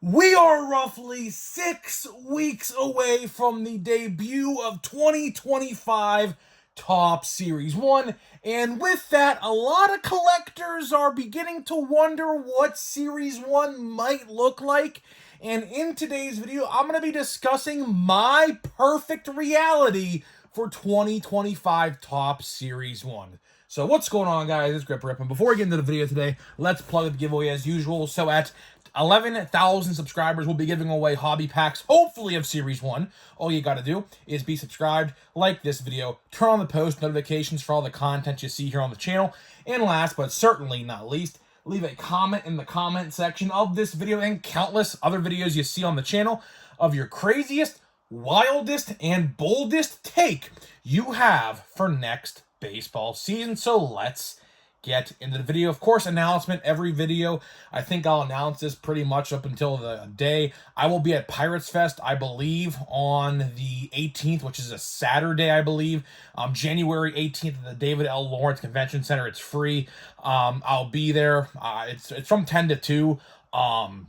We are roughly 6 weeks away from the debut of 2025 Top Series 1, and with that, a lot of collectors are beginning to wonder what Series 1 might look like. And in today's video, I'm going to be discussing my perfect reality for 2025 Top Series 1. So what's going on, guys? It's Grip Rip, and before we get into the video today, let's plug the giveaway as usual. So at 11,000 subscribers, we'll be giving away hobby packs, hopefully of Series 1. All you gotta do is be subscribed, like this video, turn on the post notifications for all the content you see here on the channel, and last but certainly not least, leave a comment in the comment section of this video and countless other videos you see on the channel of your craziest, wildest, and boldest take you have for next baseball season. So let's get into the video. Of course, announcement every video. I think I'll announce this pretty much up until the day. I will be at Pirates Fest, I believe, on the 18th, which is a Saturday, I believe. January 18th at the David L. Lawrence Convention Center. It's free. I'll be there. It's from 10 to 2. I'll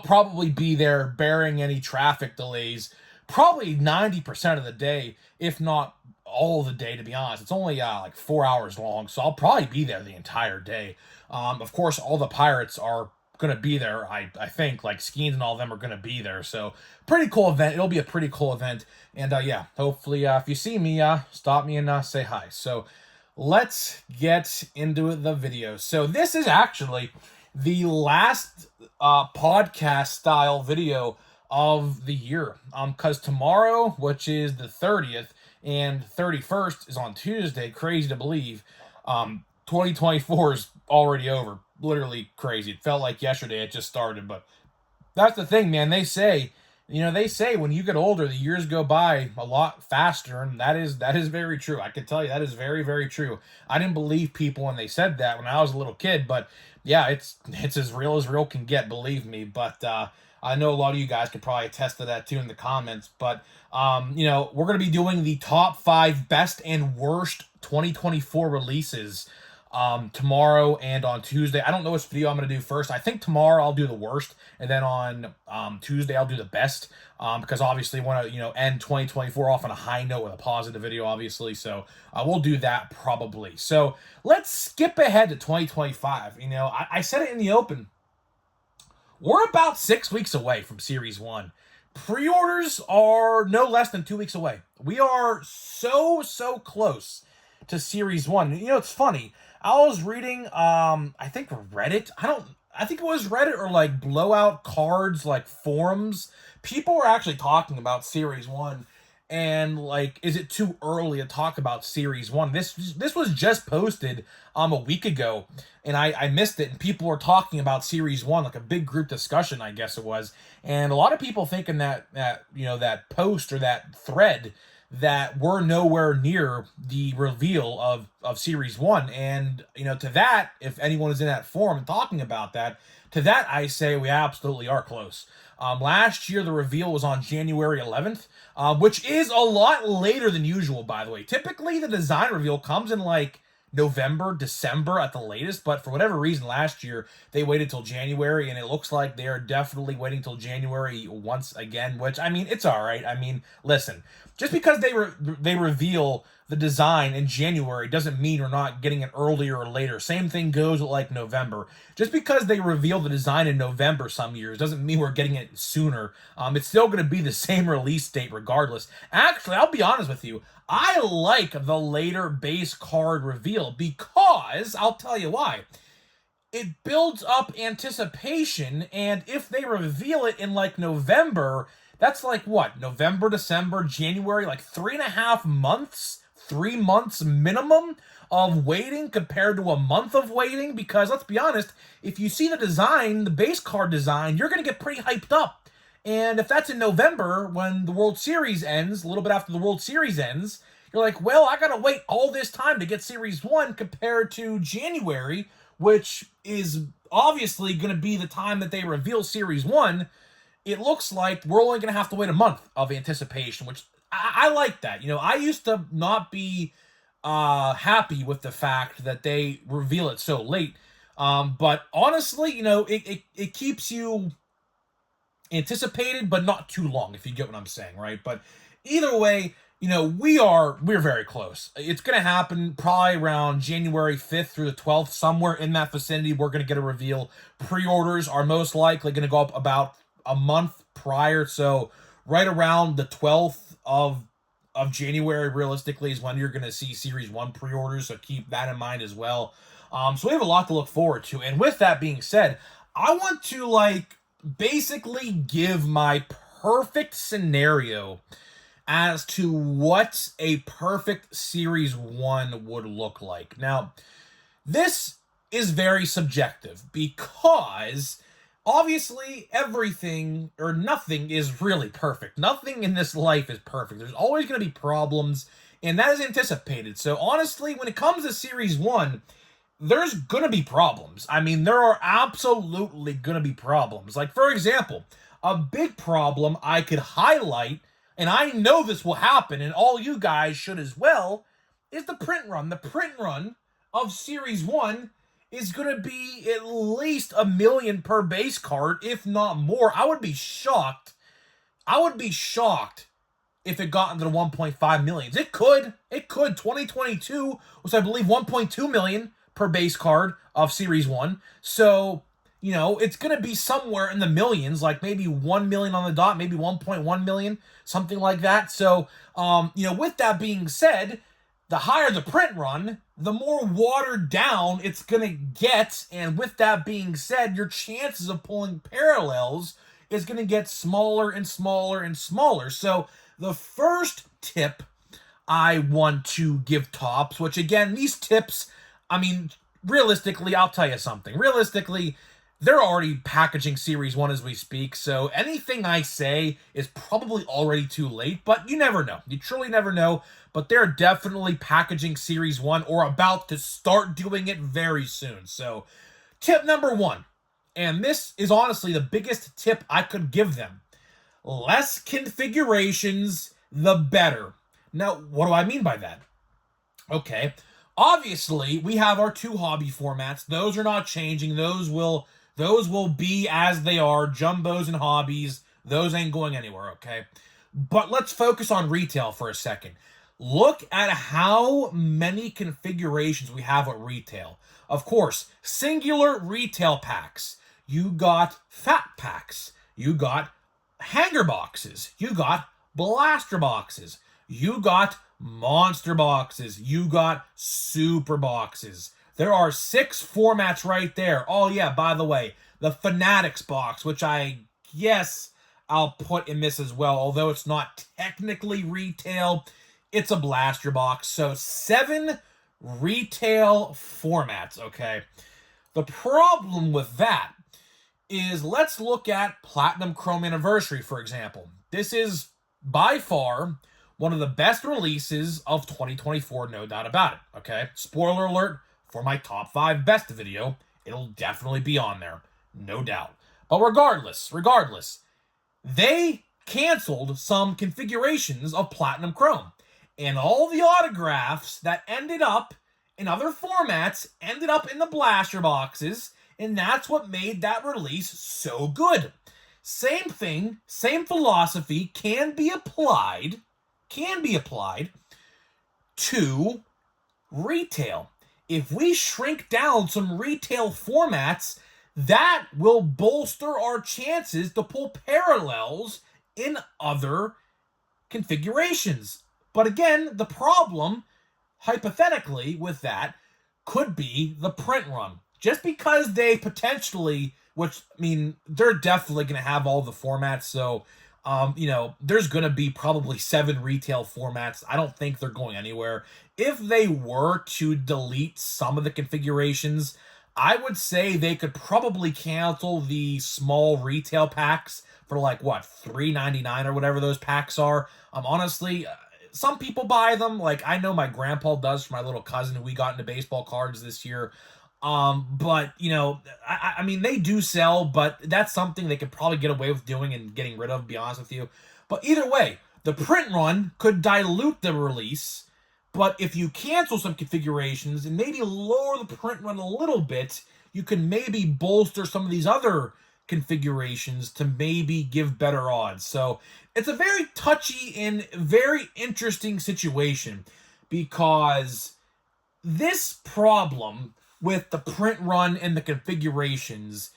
probably be there barring any traffic delays, probably 90% of the day, if not all the day, to be honest. It's only like 4 hours long, so I'll probably be there the entire day. Of course, all the Pirates are going to be there, I think. Like, Skeens and all of them are going to be there, so pretty cool event. It'll be a pretty cool event, and yeah, hopefully, if you see me, stop me and say hi. So let's get into the video. So this is actually the last podcast style video of the year, because tomorrow, which is the 30th, and 31st is on Tuesday. Crazy to believe. 2024 is already over. Literally crazy. It felt like yesterday it just started, but that's the thing, man. They say when you get older, the years go by a lot faster, and that is very true. I can tell you that is very, very true. I didn't believe people when they said that when I was a little kid, but yeah, it's as real can get, believe me. But I know a lot of you guys could probably attest to that too in the comments. But we're going to be doing the top 5 best and worst 2024 releases tomorrow and on Tuesday. I don't know which video I'm going to do first. I think tomorrow I'll do the worst, and then on Tuesday I'll do the best, because obviously want to end 2024 off on a high note with a positive video, obviously. So we'll do that probably. So let's skip ahead to 2025. I said it in the open. We're about 6 weeks away from Series 1. Pre-orders are no less than 2 weeks away. We are so close to Series 1. It's funny. I was reading, I think Reddit. I think it was Reddit or like Blowout Cards, like forums. People were actually talking about Series 1. And like, is it too early to talk about Series 1? This was just posted a week ago, and I missed it. And people were talking about Series 1, like a big group discussion, I guess it was. And a lot of people thinking that that post or that thread that we're nowhere near the reveal of Series 1. And to that, if anyone is in that forum talking about that, to that I say we absolutely are close. Last year, the reveal was on January 11th, which is a lot later than usual, by the way. Typically, the design reveal comes in like November, December at the latest, but for whatever reason, last year, they waited till January, and it looks like they are definitely waiting till January once again, which, I mean, it's all right. I mean, listen, just because they reveal the design in January doesn't mean we're not getting it earlier or later. Same thing goes with like November. Just because they reveal the design in November some years doesn't mean we're getting it sooner. It's still going to be the same release date regardless. Actually, I'll be honest with you. I like the later base card reveal because I'll tell you why. It builds up anticipation, and if they reveal it in like November, that's like what? November, December, January, like 3.5 months? 3 months minimum of waiting compared to a month of waiting, because let's be honest, if you see the design, the base card design, you're going to get pretty hyped up. And if that's in November, when the World Series ends, a little bit after the World Series ends, you're like, well, I got to wait all this time to get Series 1 compared to January, which is obviously going to be the time that they reveal Series 1. It looks like we're only going to have to wait a month of anticipation, which I like that. I used to not be happy with the fact that they reveal it so late. But honestly, it keeps you anticipated, but not too long, if you get what I'm saying, right? But either way, we're very close. It's gonna happen probably around January 5th through the 12th, somewhere in that vicinity. We're gonna get a reveal. Pre-orders are most likely gonna go up about a month prior, so right around the 12th of January, realistically, is when you're gonna see Series 1 pre-orders, so keep that in mind as well. So we have a lot to look forward to. And with that being said, I want to basically give my perfect scenario as to what a perfect Series 1 would look like. Now, this is very subjective because obviously everything or nothing is really perfect. Nothing in this life is perfect. There's always going to be problems, and that is anticipated. So honestly, when it comes to Series 1, there's going to be problems. I mean, there are absolutely going to be problems. Like, for example, a big problem I could highlight, and I know this will happen, and all you guys should as well, is the print run. The print run of Series 1 is going to be at least 1 million per base card, if not more. I would be shocked. If it got into the 1.5 millions. It could. 2022 was, I believe, 1.2 million per base card of Series 1. So, it's going to be somewhere in the millions, like maybe 1 million on the dot, maybe 1.1 million, something like that. So, with that being said, the higher the print run, the more watered down it's going to get. And with that being said, your chances of pulling parallels is going to get smaller and smaller and smaller. So, the first tip I want to give Topps, which again, these tips, I mean, realistically, I'll tell you something. Realistically, they're already packaging Series 1 as we speak, so anything I say is probably already too late, but you never know. You truly never know, but they're definitely packaging Series 1 or about to start doing it very soon. So, tip number 1, and this is honestly the biggest tip I could give them. Less configurations, the better. Now, what do I mean by that? Okay, obviously, we have our 2 hobby formats. Those are not changing. Those will be as they are, jumbos and hobbies. Those ain't going anywhere, okay? But let's focus on retail for a second. Look at how many configurations we have at retail. Of course, singular retail packs. You got fat packs. You got hanger boxes. You got blaster boxes. You got monster boxes. You got super boxes. There are 6 formats right there. Oh yeah, by the way, the Fanatics box, which I guess I'll put in this as well, although it's not technically retail, it's a blaster box. So 7 retail formats, okay? The problem with that is, let's look at Platinum Chrome Anniversary, for example. This is by far one of the best releases of 2024, no doubt about it, okay? Spoiler alert for my top 5 best video. It'll definitely be on there, no doubt. But regardless, they canceled some configurations of Platinum Chrome. And all the autographs that ended up in other formats ended up in the blaster boxes, and that's what made that release so good. Same thing, same philosophy can be applied to retail. If we shrink down some retail formats, that will bolster our chances to pull parallels in other configurations. But again, the problem, hypothetically, with that could be the print run. Just because they potentially, which, I mean, they're definitely going to have all the formats, so, there's going to be probably 7 retail formats. I don't think they're going anywhere. If they were to delete some of the configurations, I would say they could probably cancel the small retail packs for $3.99 or whatever those packs are. Honestly, some people buy them. Like, I know my grandpa does for my little cousin who we got into baseball cards this year. But, I mean, they do sell, but that's something they could probably get away with doing and getting rid of, to be honest with you. But either way, the print run could dilute the release, but if you cancel some configurations and maybe lower the print run a little bit, you can maybe bolster some of these other configurations to maybe give better odds. So it's a very touchy and very interesting situation because this problem with the print run and the configurations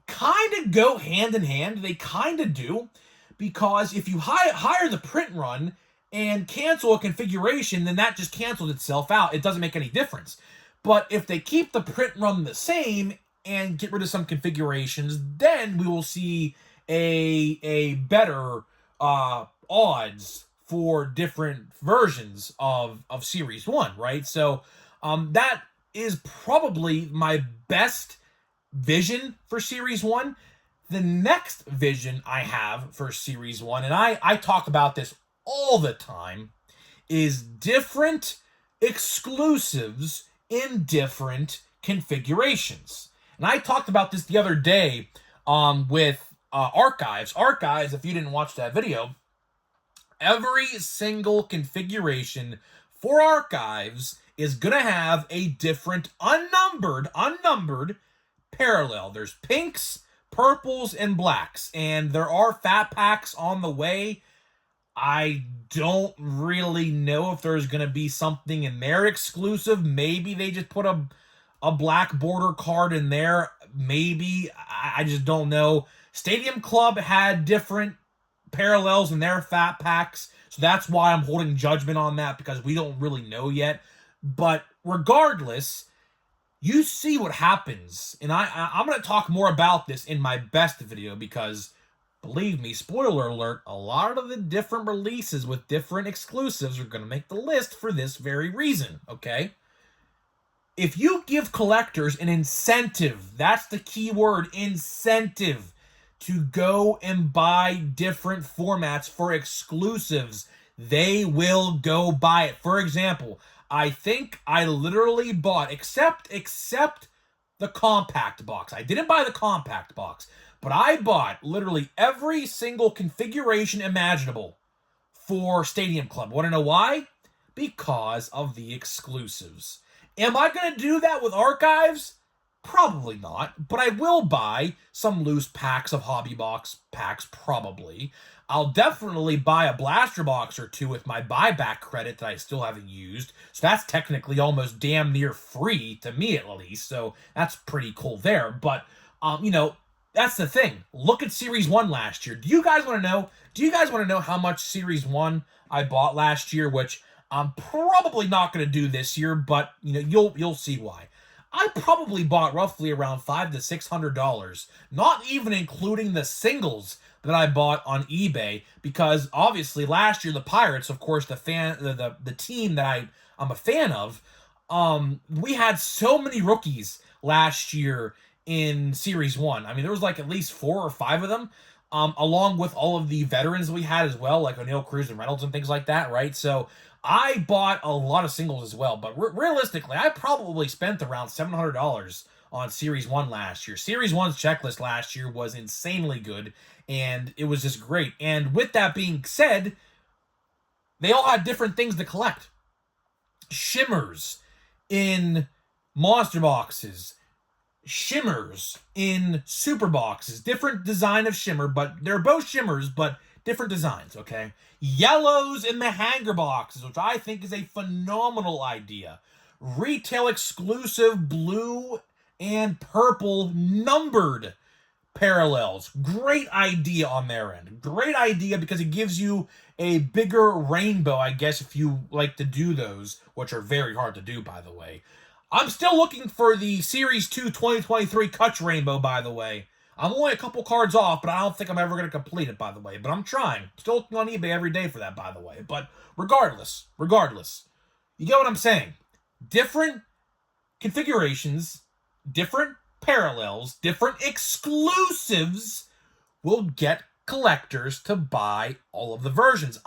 kind of go hand in hand. They kind of do, because if you hire the print run and cancel a configuration, then that just cancels itself out. It doesn't make any difference. But if they keep the print run the same and get rid of some configurations, then we will see a better odds for different versions of Series 1, right? So that is probably my best vision for Series 1. The next vision I have for Series 1, and I talk about this all the time, is different exclusives in different configurations. And I talked about this the other day with Archives. Archives, if you didn't watch that video, every single configuration for Archives is going to have a different unnumbered parallel. There's pinks, purples, and blacks, and there are fat packs on the way. I don't really know if there's going to be something in there exclusive. Maybe they just put a black border card in there. Maybe. I just don't know. Stadium Club had different parallels in their fat packs, so that's why I'm holding judgment on that, because we don't really know yet. But regardless, you see what happens. And I'm going to talk more about this in my best video, because believe me, spoiler alert, a lot of the different releases with different exclusives are going to make the list for this very reason, okay? If you give collectors an incentive, that's the key word, incentive, to go and buy different formats for exclusives, they will go buy it. For example, I think I literally bought, except the compact box. I didn't buy the compact box, but I bought literally every single configuration imaginable for Stadium Club. Want to know why? Because of the exclusives. Am I going to do that with Archives? Probably not, but I will buy some loose packs of Hobby Box packs, probably. I'll definitely buy a blaster box or two with my buyback credit that I still haven't used, so that's technically almost damn near free, to me at least, so that's pretty cool there. But, that's the thing. Look at Series 1 last year. Do you guys want to know how much Series 1 I bought last year, which I'm probably not going to do this year, but, you'll see why. I probably bought roughly around $500 to $600, not even including the singles that I bought on eBay, because obviously last year the Pirates, of course, the team that I'm a fan of, we had so many rookies last year in Series 1. I mean, there was like at least 4 or 5 of them, along with all of the veterans we had as well, like O'Neal Cruz and Reynolds and things like that, right? So I bought a lot of singles as well, but realistically, I probably spent around $700 on Series 1 last year. Series 1's checklist last year was insanely good, and it was just great. And with that being said, they all had different things to collect. Shimmers in monster boxes, shimmers in super boxes, different design of shimmer, but they're both shimmers, but different designs, okay? Yellows in the hanger boxes, which I think is a phenomenal idea. Retail exclusive blue and purple numbered parallels. Great idea on their end. Great idea, because it gives you a bigger rainbow, I guess, if you like to do those, which are very hard to do, by the way. I'm still looking for the Series 2 2023 Kutch Rainbow, by the way. I'm only a couple cards off, but I don't think I'm ever going to complete it, by the way. But I'm trying. Still looking on eBay every day for that, by the way. But regardless, you get what I'm saying. Different configurations, different parallels, different exclusives will get collectors to buy all of the versions.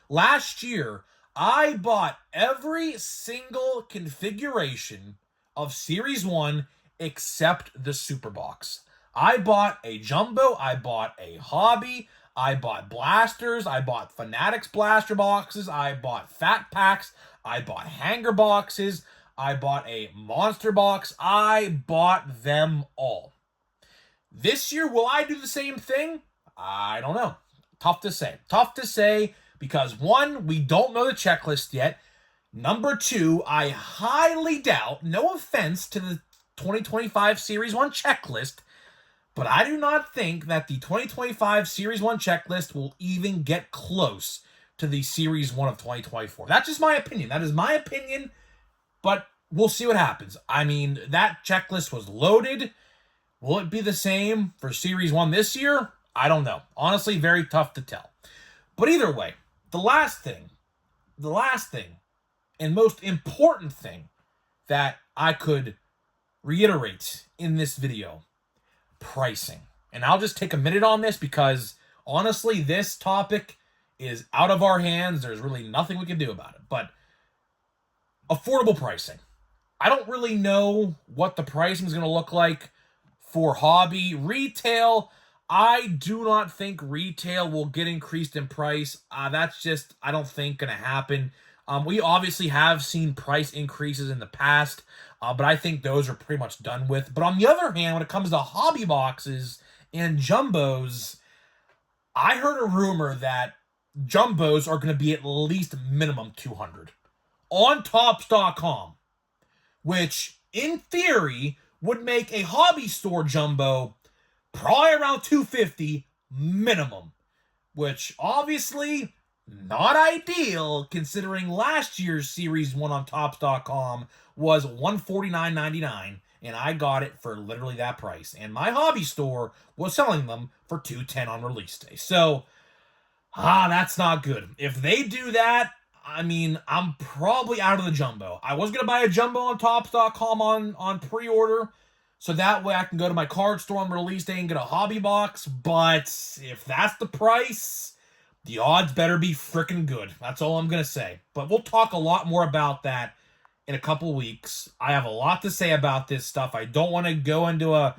Last year, I bought every single configuration of Series 1 except the Super Box. I bought a Jumbo, I bought a Hobby, I bought blasters, I bought Fanatics blaster boxes, I bought fat packs, I bought hanger boxes, I bought a monster box, I bought them all. This year, will I do the same thing? I don't know. Tough to say. Tough to say because, one, we don't know the checklist yet. Number two, I highly doubt, no offense to the 2025 Series 1 checklist, but I do not think that the 2025 Series 1 checklist will even get close to the Series 1 of 2024. That's just my opinion. That is my opinion, but we'll see what happens. I mean, that checklist was loaded. Will it be the same for Series 1 this year? I don't know. Honestly, very tough to tell. But either way, the last thing, and most important thing that I could reiterate in this video, pricing. And I'll just take a minute on this because, honestly, this topic is out of our hands. There's really nothing we can do about it. But affordable pricing. I don't really know what the pricing is going to look like for hobby. Retail, I do not think retail will get increased in price. That's just, I don't think, going to happen. We obviously have seen price increases in the past, but I think those are pretty much done with. But on the other hand, when it comes to hobby boxes and jumbos, I heard a rumor that jumbos are going to be at least minimum $200 on Topps.com, which in theory would make a hobby store jumbo probably around $250 minimum, which obviously not ideal considering last year's Series 1 on Topps.com was $149.99, and I got it for literally that price. And my hobby store was selling them for $210 on release day. So, that's not good. If they do that, I mean, I'm probably out of the jumbo. I was going to buy a jumbo on Topps.com on pre-order, so that way I can go to my card store on release day and get a hobby box. But if that's the price, the odds better be freaking good. That's all I'm going to say. But we'll talk a lot more about that in a couple weeks. I have a lot to say about this stuff. I don't want to go into a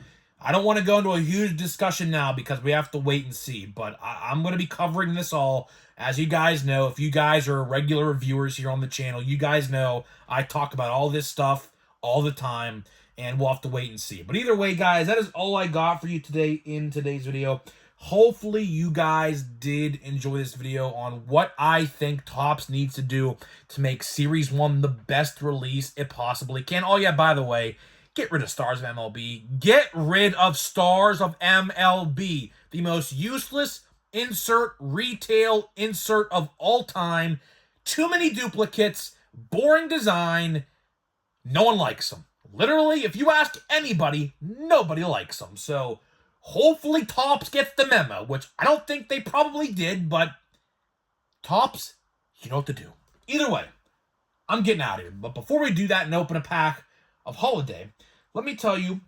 huge discussion now because we have to wait and see. But I'm going to be covering this all. As you guys know, if you guys are regular viewers here on the channel, you guys know I talk about all this stuff all the time, and we'll have to wait and see. But either way, guys, that is all I got for you today in today's video. Hopefully you guys did enjoy this video on what I think Topps needs to do to make Series 1 the best release it possibly can. Oh yeah, by the way, get rid of Stars of MLB. Get rid of Stars of MLB. The most useless retail insert of all time. Too many duplicates, boring design. No one likes them. Literally, if you ask anybody, nobody likes them. So hopefully Topps gets the memo, which I don't think they probably did, but Topps, you know what to do. Either way, I'm getting out of here. But before we do that and open a pack of Holiday, let me tell you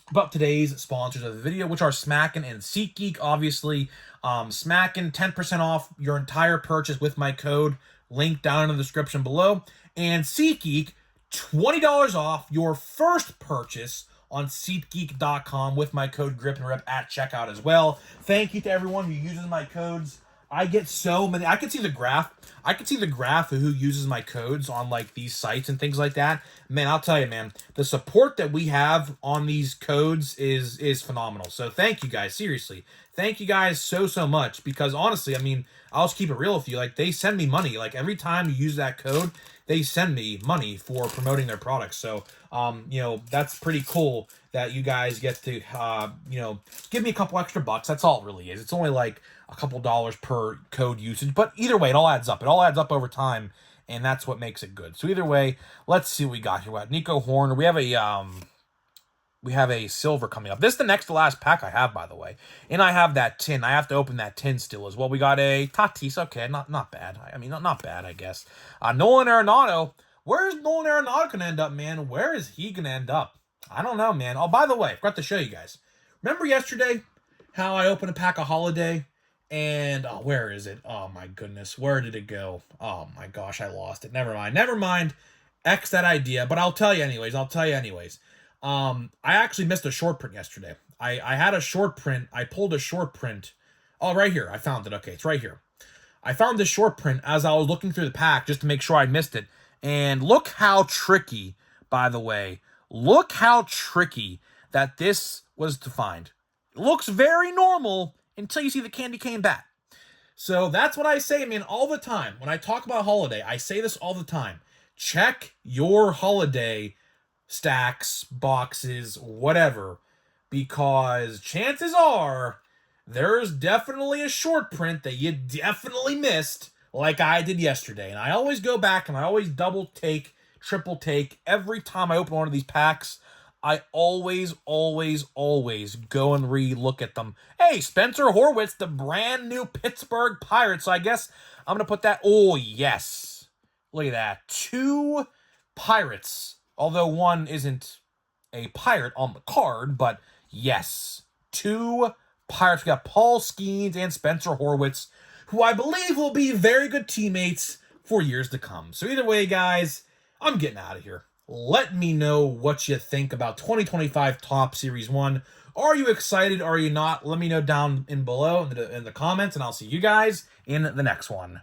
about today's sponsors of the video, which are Smackin' and SeatGeek. Obviously, Smackin', 10% off your entire purchase with my code, link down in the description below. And SeatGeek, $20 off your first purchase on SeatGeek.com with my code GRIPANDRIP at checkout as well. Thank you to everyone who uses my codes. I get so many. I can see the graph. I can see the graph of who uses my codes on like these sites and things like that. Man, I'll tell you, man, the support that we have on these codes is phenomenal. So thank you guys. Seriously. Thank you guys so much, because honestly, I mean, I'll just keep it real with you. Like, they send me money. Like, every time you use that code, they send me money for promoting their products. So, that's pretty cool that you guys get to, give me a couple extra bucks. That's all it really is. It's only like a couple dollars per code usage. But either way, it all adds up. It all adds up over time, and that's what makes it good. So either way, let's see what we got here. We got Nico Horner. We have a silver coming up. This is the next to last pack I have, by the way. And I have that tin. I have to open that tin still as well. We got a Tatis. Okay, not bad. I mean, not bad, I guess. Nolan Arenado. Where is Nolan Arenado going to end up, man? Where is he going to end up? I don't know, man. Oh, by the way, I forgot to show you guys. Remember yesterday how I opened a pack of Holiday? And, where is it? Oh, my goodness. Where did it go? Oh, my gosh, I lost it. Never mind. X that idea. But I'll tell you anyways. I actually missed a short print yesterday. I had a short print. I pulled a short print. Oh, right here. I found it. Okay, it's right here. I found this short print as I was looking through the pack just to make sure I missed it. And look how tricky, by the way. Look how tricky that this was to find. It looks very normal until you see the candy cane bat. So that's what I say, man, all the time. When I talk about holiday, I say this all the time. Check your holiday stacks, boxes, whatever, because chances are there's definitely a short print that you definitely missed, like I did yesterday. And I always go back and I always double take, triple take every time I open one of these packs. I always go and re-look at them. Hey, Spencer Horwitz, the brand new Pittsburgh Pirates. So I guess I'm going to put that. Oh, yes. Look at that. 2 Pirates. Although one isn't a pirate on the card, but yes. 2 Pirates. We got Paul Skeens and Spencer Horwitz, who I believe will be very good teammates for years to come. So either way, guys, I'm getting out of here. Let me know what you think about 2025 Topps Series 1. Are you excited? Are you not? Let me know down in below in the comments, and I'll see you guys in the next one.